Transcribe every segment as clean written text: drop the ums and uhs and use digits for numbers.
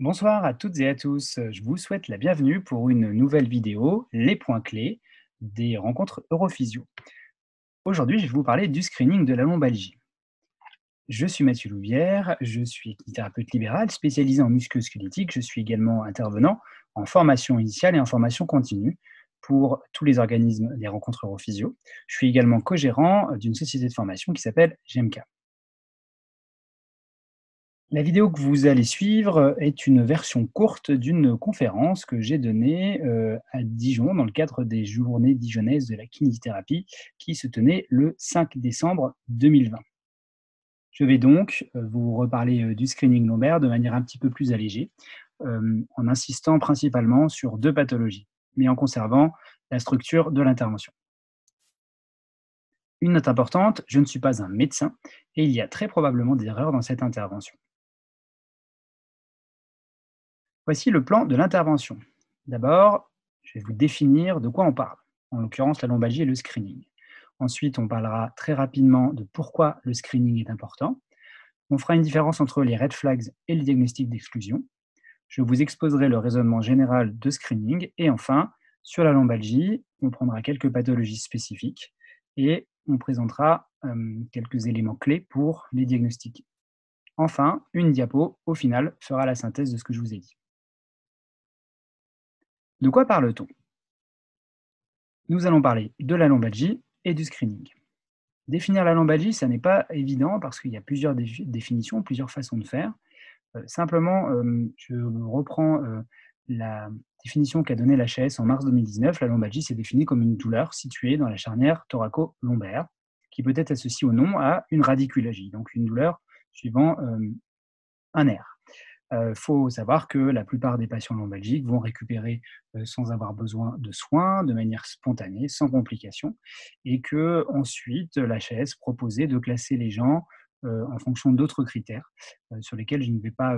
Bonsoir à toutes et à tous. Je vous souhaite la bienvenue pour une nouvelle vidéo, les points clés des rencontres Europhysio. Aujourd'hui, je vais vous parler du screening de la lombalgie. Je suis Mathieu Louvière, je suis kinésithérapeute libéral spécialisé en musculo-squelettique. Je suis également intervenant en formation initiale et en formation continue pour tous les organismes des rencontres Europhysio. Je suis également co-gérant d'une société de formation qui s'appelle GMK. La vidéo que vous allez suivre est une version courte d'une conférence que j'ai donnée, à Dijon dans le cadre des Journées dijonnaises de la kinésithérapie qui se tenaient le 5 décembre 2020. Je vais donc, vous reparler, du screening lombaire de manière un petit peu plus allégée, en insistant principalement sur 2 pathologies, mais en conservant la structure de l'intervention. Une note importante, je ne suis pas un médecin et il y a très probablement des erreurs dans cette intervention. Voici le plan de l'intervention. D'abord, je vais vous définir de quoi on parle, en l'occurrence la lombalgie et le screening. Ensuite, on parlera très rapidement de pourquoi le screening est important. On fera une différence entre les red flags et le diagnostic d'exclusion. Je vous exposerai le raisonnement général de screening. Et enfin, sur la lombalgie, on prendra quelques pathologies spécifiques et on présentera quelques éléments clés pour les diagnostiquer. Enfin, une diapo, au final, fera la synthèse de ce que je vous ai dit. De quoi parle-t-on? Nous allons parler de la lombalgie et du screening. Définir la lombalgie, ça n'est pas évident parce qu'il y a plusieurs définitions, plusieurs façons de faire. Simplement, je reprends la définition qu'a donnée l'HAS en mars 2019. La lombalgie, c'est défini comme une douleur située dans la charnière thoraco-lombaire qui peut être associée au nom à une radiculalgie, donc une douleur suivant un nerf. Faut savoir que la plupart des patients lombalgiques vont récupérer, sans avoir besoin de soins, de manière spontanée, sans complications et qu'ensuite l'HAS proposait de classer les gens, en fonction d'autres critères, sur lesquels je ne vais pas,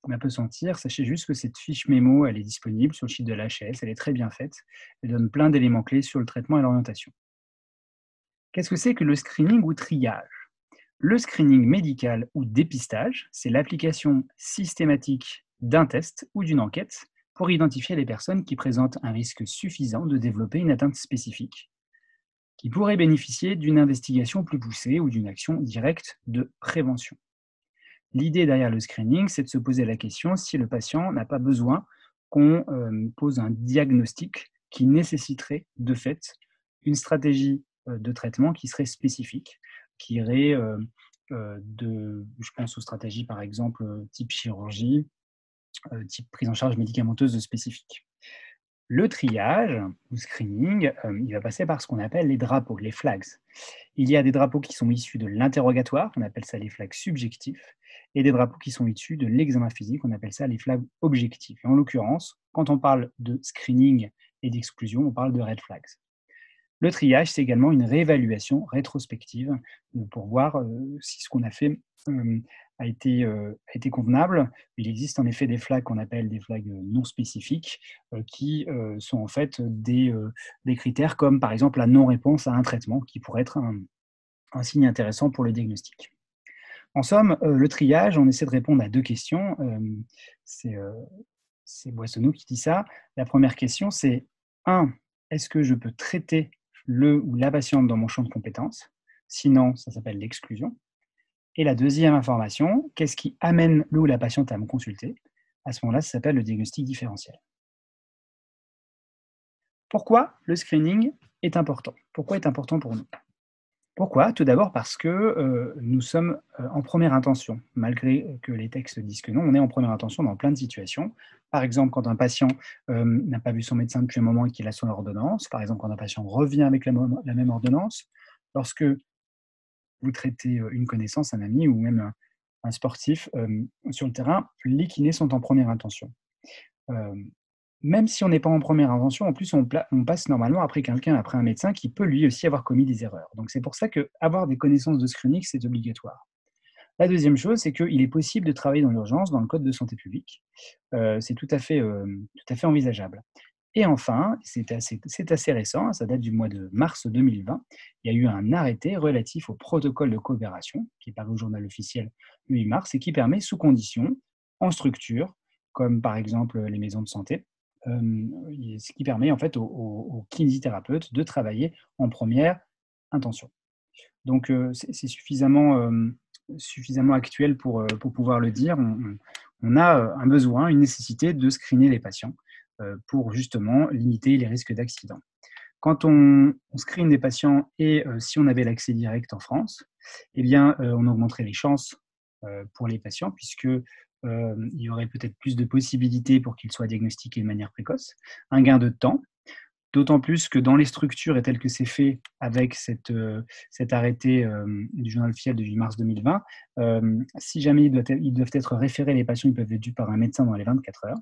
m'appesantir. Sachez juste que cette fiche mémo, elle est disponible sur le site de l'HAS, elle est très bien faite. Elle donne plein d'éléments clés sur le traitement et l'orientation. Qu'est-ce que c'est que le screening ou triage? Le screening médical ou dépistage, c'est l'application systématique d'un test ou d'une enquête pour identifier les personnes qui présentent un risque suffisant de développer une atteinte spécifique, qui pourraient bénéficier d'une investigation plus poussée ou d'une action directe de prévention. L'idée derrière le screening, c'est de se poser la question si le patient n'a pas besoin qu'on pose un diagnostic qui nécessiterait de fait une stratégie de traitement qui serait spécifique, qui irait je pense aux stratégies par exemple type chirurgie, type prise en charge médicamenteuse spécifique. Le triage ou screening, il va passer par ce qu'on appelle les drapeaux, les flags. Il y a des drapeaux qui sont issus de l'interrogatoire, on appelle ça les flags subjectifs, et des drapeaux qui sont issus de l'examen physique, on appelle ça les flags objectifs. Et en l'occurrence, quand on parle de screening et d'exclusion, on parle de red flags. Le triage, c'est également une réévaluation rétrospective pour voir si ce qu'on a fait a été convenable. Il existe en effet des flags qu'on appelle des flags non spécifiques qui sont en fait des critères comme par exemple la non-réponse à un traitement qui pourrait être un signe intéressant pour le diagnostic. En somme, le triage, on essaie de répondre à deux questions. C'est euh, c'est Boissonneau qui dit ça. La première question, c'est un, est-ce que je peux traiter le ou la patiente dans mon champ de compétences? Sinon, ça s'appelle l'exclusion. Et la deuxième information, qu'est-ce qui amène le ou la patiente à me consulter? À ce moment-là, ça s'appelle le diagnostic différentiel. Pourquoi le screening est important? Pourquoi est important pour nous? Pourquoi? Tout d'abord parce que, nous sommes, en première intention. Malgré que les textes disent que non, on est en première intention dans plein de situations. Par exemple, quand un patient, n'a pas vu son médecin depuis un moment et qu'il a son ordonnance. Par exemple, quand un patient revient avec la même ordonnance. Lorsque vous traitez, une connaissance, un ami ou même un sportif, sur le terrain, les kinés sont en première intention. Hem, Même si on n'est pas en première invention, en plus on passe normalement après quelqu'un, après un médecin qui peut lui aussi avoir commis des erreurs. Donc c'est pour ça qu'avoir des connaissances de screening, c'est obligatoire. La deuxième chose, c'est qu'il est possible de travailler dans l'urgence dans le code de santé publique. C'est tout à fait envisageable. Et enfin, c'est assez récent, ça date du mois de mars 2020, il y a eu un arrêté relatif au protocole de coopération qui est paru au journal officiel le 8 mars et qui permet sous condition, en structure, comme par exemple les maisons de santé, ce qui permet en fait aux kinésithérapeutes de travailler en première intention. Donc c'est suffisamment actuel pour pouvoir le dire. On a un besoin, une nécessité de screener les patients pour justement limiter les risques d'accident. Quand on screen des patients et si on avait l'accès direct en France, eh bien, on augmenterait les chances pour les patients puisque il y aurait peut-être plus de possibilités pour qu'ils soient diagnostiqués de manière précoce, un gain de temps, d'autant plus que dans les structures et tel que c'est fait avec cet arrêté du journal officiel de 8 mars 2020, si jamais ils doivent être référés, les patients, ils peuvent être vus par un médecin dans les 24 heures.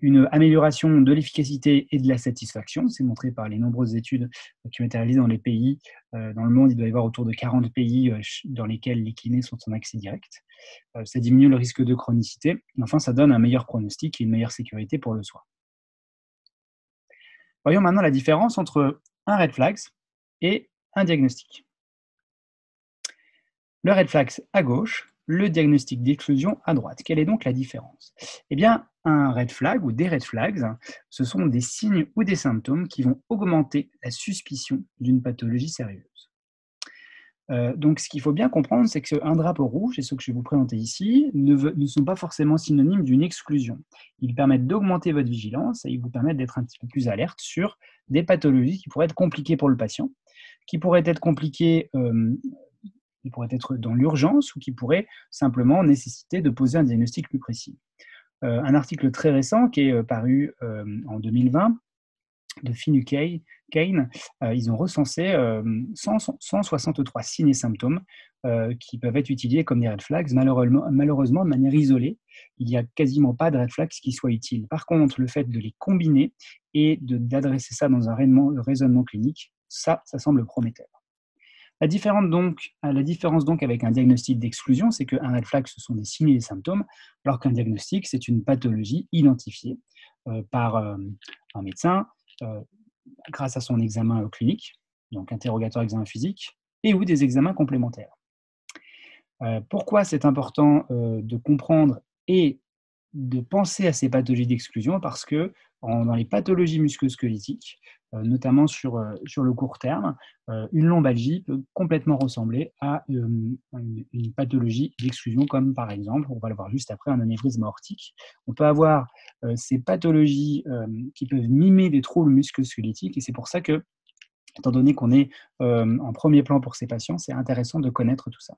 Une amélioration de l'efficacité et de la satisfaction, c'est montré par les nombreuses études qui ont été réalisées dans les pays. Dans le monde, il doit y avoir autour de 40 pays dans lesquels les kinés sont en accès direct. Ça diminue le risque de chronicité. Et enfin, ça donne un meilleur pronostic et une meilleure sécurité pour le soin. Voyons maintenant la différence entre un red flag et un diagnostic. Le red flag à gauche, le diagnostic d'exclusion à droite. Quelle est donc la différence? Eh bien, un red flag ou des red flags, ce sont des signes ou des symptômes qui vont augmenter la suspicion d'une pathologie sérieuse. Donc, ce qu'il faut bien comprendre, c'est qu'un drapeau rouge, et ceux que je vais vous présenter ici, ne sont pas forcément synonymes d'une exclusion. Ils permettent d'augmenter votre vigilance et ils vous permettent d'être un petit peu plus alerte sur des pathologies qui pourraient être compliquées pour le patient, qui pourraient être compliquées, qui pourraient être dans l'urgence ou qui pourraient simplement nécessiter de poser un diagnostic plus précis. Un article très récent qui est paru en 2020 de Finu Kane, ils ont recensé 163 signes et symptômes qui peuvent être utilisés comme des red flags. Malheureusement, de manière isolée, il n'y a quasiment pas de red flags qui soient utiles. Par contre, le fait de les combiner et d'adresser ça dans un raisonnement clinique, ça semble prometteur. La différence donc avec un diagnostic d'exclusion, c'est qu'un red flag, ce sont des signes et des symptômes, alors qu'un diagnostic, c'est une pathologie identifiée par un médecin grâce à son examen clinique, donc interrogatoire, examen physique, et ou des examens complémentaires. Pourquoi c'est important de comprendre et de penser à ces pathologies d'exclusion? Parce que dans les pathologies musculo-squelettiques, notamment sur le court terme, une lombalgie peut complètement ressembler à une pathologie d'exclusion, comme par exemple, on va le voir juste après, un anévrisme aortique. On peut avoir ces pathologies qui peuvent mimer des troubles musculo-squelettiques, et c'est pour ça que, étant donné qu'on est en premier plan pour ces patients, c'est intéressant de connaître tout ça.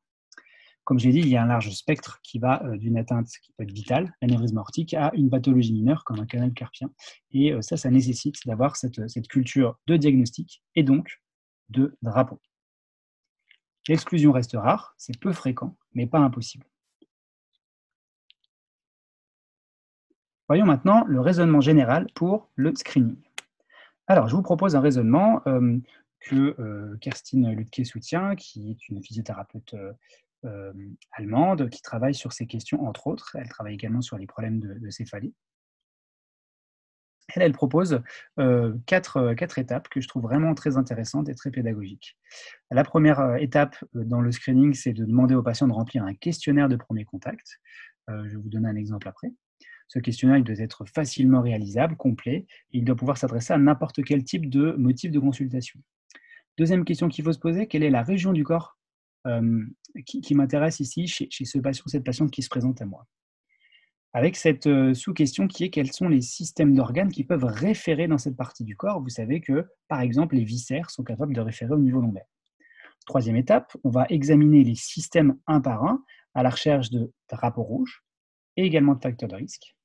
Comme j'ai dit, il y a un large spectre qui va d'une atteinte qui peut être vitale, l'anévrisme aortique, à une pathologie mineure comme un canal carpien. Et ça nécessite d'avoir cette culture de diagnostic et donc de drapeau. L'exclusion reste rare, c'est peu fréquent, mais pas impossible. Voyons maintenant le raisonnement général pour le screening. Alors, je vous propose un raisonnement que Kerstin Lütke soutient, qui est une physiothérapeute allemande, qui travaille sur ces questions, entre autres. Elle travaille également sur les problèmes de céphalie. Elle propose quatre étapes que je trouve vraiment très intéressantes et très pédagogiques. La première étape dans le screening, c'est de demander aux patients de remplir un questionnaire de premier contact. Je vais vous donner un exemple après. Ce questionnaire, il doit être facilement réalisable, complet, et il doit pouvoir s'adresser à n'importe quel type de motif de consultation. Deuxième question qu'il faut se poser, quelle est la région du corps qui m'intéresse ici chez ce patient, cette patiente qui se présente à moi? Avec cette sous-question qui est quels sont les systèmes d'organes qui peuvent référer dans cette partie du corps. Vous savez que, par exemple, les viscères sont capables de référer au niveau lombaire. Troisième étape, on va examiner les systèmes un par un à la recherche de drapeaux rouges et également de facteurs de risque.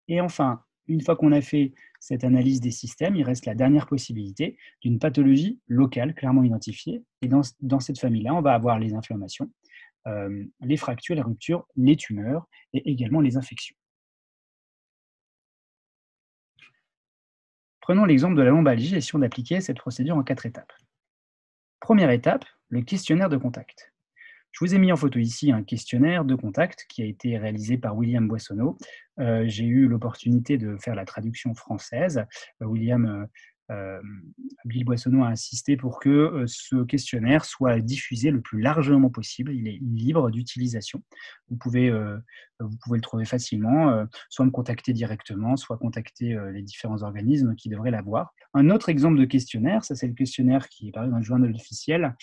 Et enfin, une fois qu'on a fait cette analyse des systèmes, il reste la dernière possibilité d'une pathologie locale clairement identifiée. Et dans cette famille-là, on va avoir les inflammations, les fractures, les ruptures, les tumeurs et également les infections. Prenons l'exemple de la lombalgie et essayons d'appliquer cette procédure en 4 étapes. Première étape, le questionnaire de contact. Je vous ai mis en photo ici un questionnaire de contact qui a été réalisé par William Boissonneau. J'ai eu l'opportunité de faire la traduction française. William Bill Boissonneau a insisté pour que ce questionnaire soit diffusé le plus largement possible. Il est libre d'utilisation. Vous pouvez le trouver facilement, soit me contacter directement, soit contacter les différents organismes qui devraient l'avoir. Un autre exemple de questionnaire, ça c'est le questionnaire qui est paru dans le journal officiel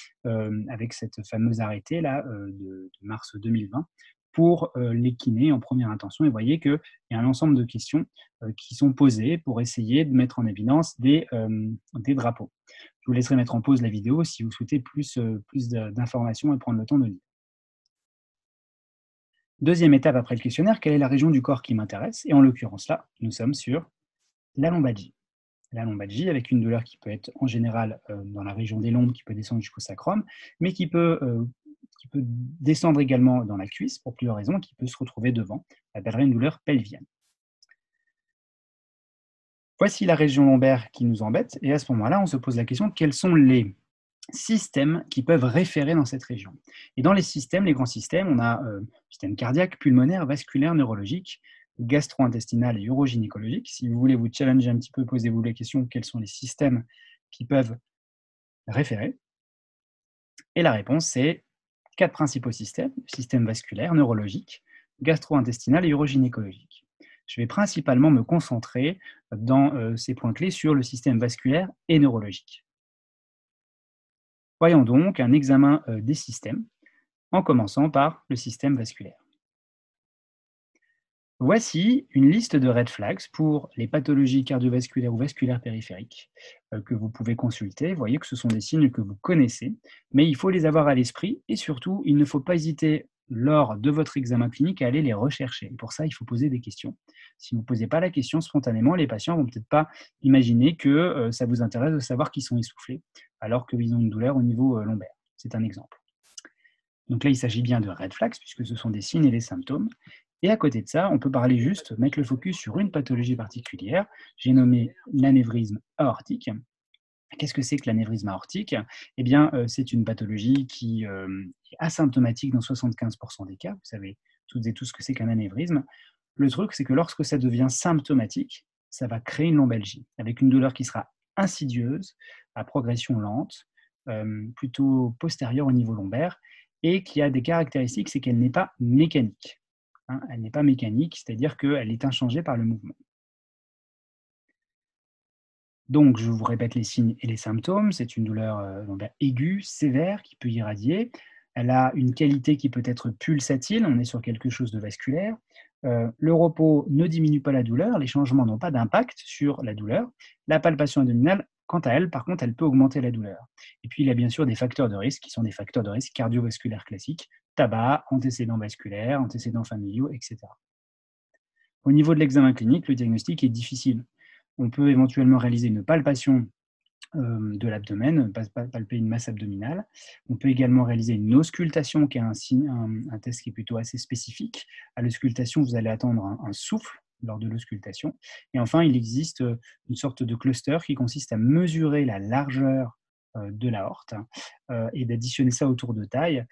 avec cette fameuse arrêté-là de mars 2020 pour les kinés en première intention. Et vous voyez qu'il y a un ensemble de questions qui sont posées pour essayer de mettre en évidence des drapeaux. Je vous laisserai mettre en pause la vidéo si vous souhaitez plus d'informations et prendre le temps de lire. Deuxième étape après le questionnaire, quelle est la région du corps qui m'intéresse? Et en l'occurrence là, nous sommes sur la lombalgie. La lombalgie avec une douleur qui peut être en général dans la région des lombes, qui peut descendre jusqu'au sacrum, mais qui peut descendre également dans la cuisse pour plusieurs raisons, qui peut se retrouver devant. On appellerait une douleur pelvienne. Voici la région lombaire qui nous embête, et à ce moment-là, on se pose la question, quels sont les systèmes qui peuvent référer dans cette région? Et dans les systèmes, les grands systèmes, on a système cardiaque, pulmonaire, vasculaire, neurologique, gastro-intestinal et urogynécologique. Si vous voulez vous challenger un petit peu, posez-vous la question, quels sont les systèmes qui peuvent référer? Et la réponse, c'est 4 principaux systèmes: système vasculaire, neurologique, gastro-intestinal et urogynécologique. Je vais principalement me concentrer dans ces points clés sur le système vasculaire et neurologique. Voyons donc un examen des systèmes, en commençant par le système vasculaire. Voici une liste de red flags pour les pathologies cardiovasculaires ou vasculaires périphériques que vous pouvez consulter. Vous voyez que ce sont des signes que vous connaissez, mais il faut les avoir à l'esprit et surtout, il ne faut pas hésiter lors de votre examen clinique à aller les rechercher. Et pour ça, il faut poser des questions. Si vous ne posez pas la question spontanément, les patients ne vont peut-être pas imaginer que ça vous intéresse de savoir qu'ils sont essoufflés alors qu'ils ont une douleur au niveau lombaire. C'est un exemple. Donc là, il s'agit bien de red flags puisque ce sont des signes et des symptômes. Et à côté de ça, on peut parler juste, mettre le focus sur une pathologie particulière. J'ai nommé l'anévrisme aortique. Qu'est-ce que c'est que l'anévrisme aortique? Eh bien, c'est une pathologie qui est asymptomatique dans 75% des cas. Vous savez toutes et tous ce que c'est qu'un anévrisme. Le truc, c'est que lorsque ça devient symptomatique, ça va créer une lombalgie, avec une douleur qui sera insidieuse, à progression lente, plutôt postérieure au niveau lombaire, et qui a des caractéristiques, c'est qu'elle n'est pas mécanique. Hein, elle n'est pas mécanique, c'est-à-dire qu'elle est inchangée par le mouvement. Donc, je vous répète les signes et les symptômes. C'est une douleur lombaire aiguë, sévère, qui peut irradier. Elle a une qualité qui peut être pulsatile, on est sur quelque chose de vasculaire. Le repos ne diminue pas la douleur, les changements n'ont pas d'impact sur la douleur. La palpation abdominale, quant à elle, par contre, elle peut augmenter la douleur. Et puis, il y a bien sûr des facteurs de risque qui sont des facteurs de risque cardiovasculaires classiques: tabac, antécédents vasculaires, antécédents familiaux, etc. Au niveau de l'examen clinique, le diagnostic est difficile. On peut éventuellement réaliser une palpation de l'abdomen, palper une masse abdominale. On peut également réaliser une auscultation, qui est un test qui est plutôt assez spécifique. À l'auscultation, vous allez attendre un souffle lors de l'auscultation. Et enfin, il existe une sorte de cluster qui consiste à mesurer la largeur de l'aorte et d'additionner ça au tour de taille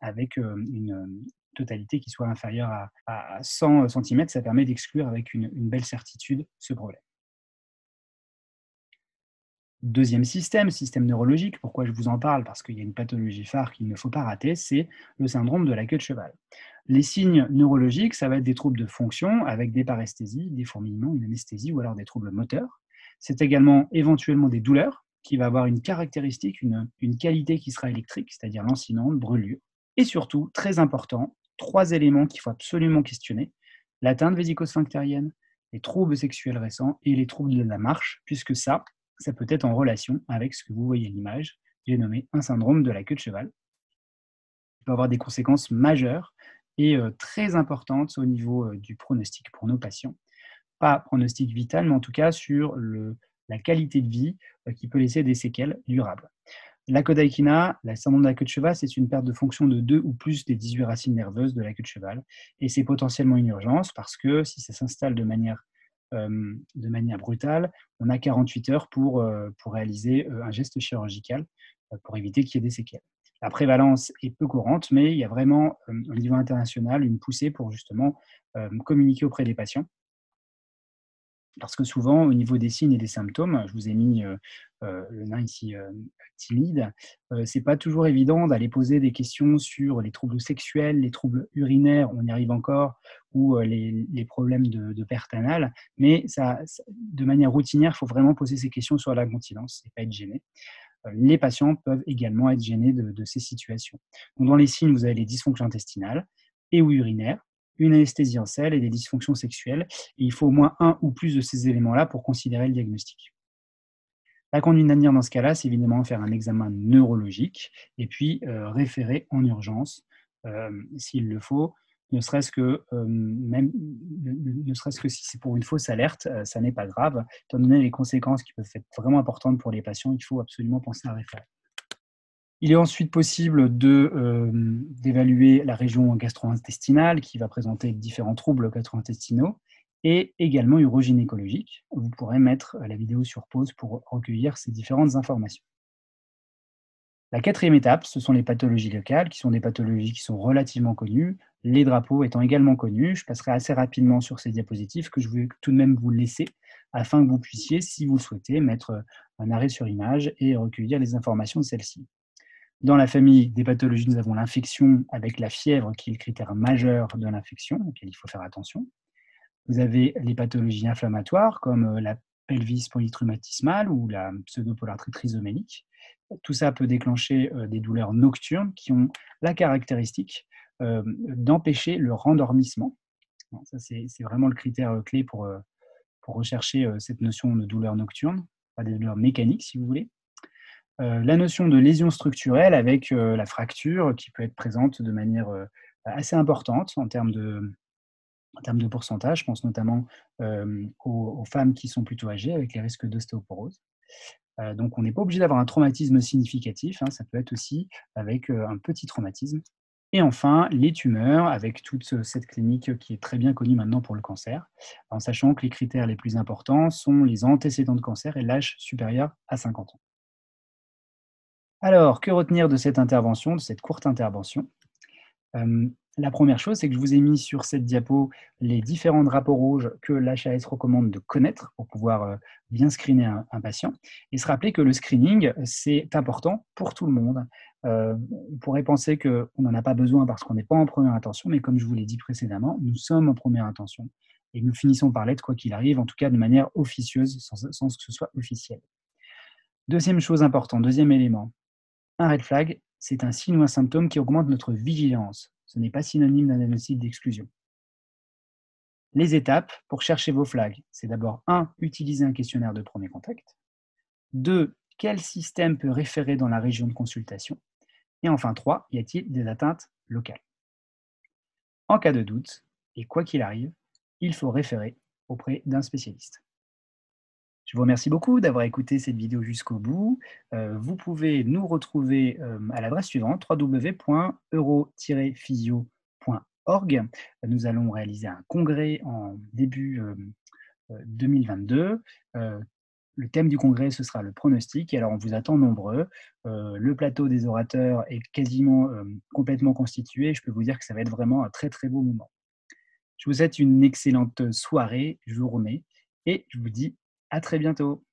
avec une totalité qui soit inférieure à 100 cm. Ça permet d'exclure avec une belle certitude ce problème. Deuxième système neurologique. Pourquoi je vous en parle? Parce qu'il y a une pathologie phare qu'il ne faut pas rater, c'est le syndrome de la queue de cheval. Les signes neurologiques, ça va être des troubles de fonction avec des paresthésies, des fourmillements, une anesthésie ou alors des troubles moteurs. C'est également éventuellement des douleurs qui va avoir une caractéristique, une qualité qui sera électrique, c'est-à-dire lancinante, brûlure. Et surtout, très important, 3 éléments qu'il faut absolument questionner: l'atteinte vésico-sphinctérienne, les troubles sexuels récents et les troubles de la marche, puisque ça peut être en relation avec ce que vous voyez à l'image. J'ai nommé un syndrome de la queue de cheval. Il peut avoir des conséquences majeures et très importantes au niveau du pronostic pour nos patients. Pas pronostic vital, mais en tout cas sur la qualité de vie qui peut laisser des séquelles durables. La Kodaikinā, le syndrome de la queue de cheval, c'est une perte de fonction de 2 ou plus des 18 racines nerveuses de la queue de cheval. Et c'est potentiellement une urgence parce que si ça s'installe de manière brutale, on a 48 heures pour réaliser un geste chirurgical pour éviter qu'il y ait des séquelles. La prévalence est peu courante, mais il y a vraiment, au niveau international, une poussée pour justement communiquer auprès des patients Parce que souvent, au niveau des signes et des symptômes, je vous ai mis le nain ici timide, c'est pas toujours évident d'aller poser des questions sur les troubles sexuels, les troubles urinaires, on y arrive encore, ou les problèmes de perte anale, mais de manière routinière, il faut vraiment poser ces questions sur l'incontinence et pas être gêné. Les patients peuvent également être gênés de ces situations. Donc, dans les signes, vous avez les dysfonctions intestinales et ou urinaires, une anesthésie en selle et des dysfonctions sexuelles. Et il faut au moins un ou plus de ces éléments-là pour considérer le diagnostic. La conduite à tenir dans ce cas-là, c'est évidemment faire un examen neurologique et puis référer en urgence, s'il le faut, ne serait-ce que, ne serait-ce que si c'est pour une fausse alerte, ça n'est pas grave. Étant donné les conséquences qui peuvent être vraiment importantes pour les patients, il faut absolument penser à référer. Il est ensuite possible d'évaluer la région gastro-intestinale qui va présenter différents troubles gastro-intestinaux et également urogynécologique. Vous pourrez mettre la vidéo sur pause pour recueillir ces différentes informations. La quatrième étape, ce sont les pathologies locales, qui sont des pathologies qui sont relativement connues, les drapeaux étant également connus. Je passerai assez rapidement sur ces diapositives que je vais tout de même vous laisser afin que vous puissiez, si vous le souhaitez, mettre un arrêt sur image et recueillir les informations de celles-ci. Dans la famille des pathologies, nous avons l'infection avec la fièvre qui est le critère majeur de l'infection, auquel il faut faire attention. Vous avez les pathologies inflammatoires comme la pelvis polytraumatismale ou la pseudopolartrite rhizomélique. Tout ça peut déclencher des douleurs nocturnes qui ont la caractéristique d'empêcher le rendormissement. Bon, ça, c'est vraiment le critère clé pour rechercher cette notion de douleur nocturne, pas des douleurs mécaniques si vous voulez. La notion de lésion structurelle avec la fracture qui peut être présente de manière assez importante en termes de pourcentage. Je pense notamment aux femmes qui sont plutôt âgées avec les risques d'ostéoporose. Donc on n'est pas obligé d'avoir un traumatisme significatif, hein, ça peut être aussi avec un petit traumatisme. Et enfin, les tumeurs, avec toute cette clinique qui est très bien connue maintenant pour le cancer, en sachant que les critères les plus importants sont les antécédents de cancer et l'âge supérieur à 50 ans. Alors, que retenir de cette intervention, de cette courte intervention? La première chose, c'est que je vous ai mis sur cette diapo les différents drapeaux rouges que l'HAS recommande de connaître pour pouvoir, bien screener un patient et se rappeler que le screening, c'est important pour tout le monde. On pourrait penser qu'on n'en a pas besoin parce qu'on n'est pas en première intention, mais comme je vous l'ai dit précédemment, nous sommes en première intention et nous finissons par l'être quoi qu'il arrive, en tout cas de manière officieuse, sans que ce soit officiel. Deuxième chose importante, deuxième élément, un red flag, c'est un signe ou un symptôme qui augmente notre vigilance. Ce n'est pas synonyme d'un diagnostic d'exclusion. Les étapes pour chercher vos flags, c'est d'abord 1. Utiliser un questionnaire de premier contact. 2. Quel système peut référer dans la région de consultation? Et enfin 3. Y a-t-il des atteintes locales? En cas de doute, et quoi qu'il arrive, il faut référer auprès d'un spécialiste. Je vous remercie beaucoup d'avoir écouté cette vidéo jusqu'au bout. Vous pouvez nous retrouver à l'adresse suivante, www.euro-physio.org. Nous allons réaliser un congrès en début 2022. Le thème du congrès, ce sera le pronostic. Et alors, on vous attend nombreux. Le plateau des orateurs est quasiment complètement constitué. Je peux vous dire que ça va être vraiment un très, très beau moment. Je vous souhaite une excellente soirée, journée, et je vous dis à très bientôt.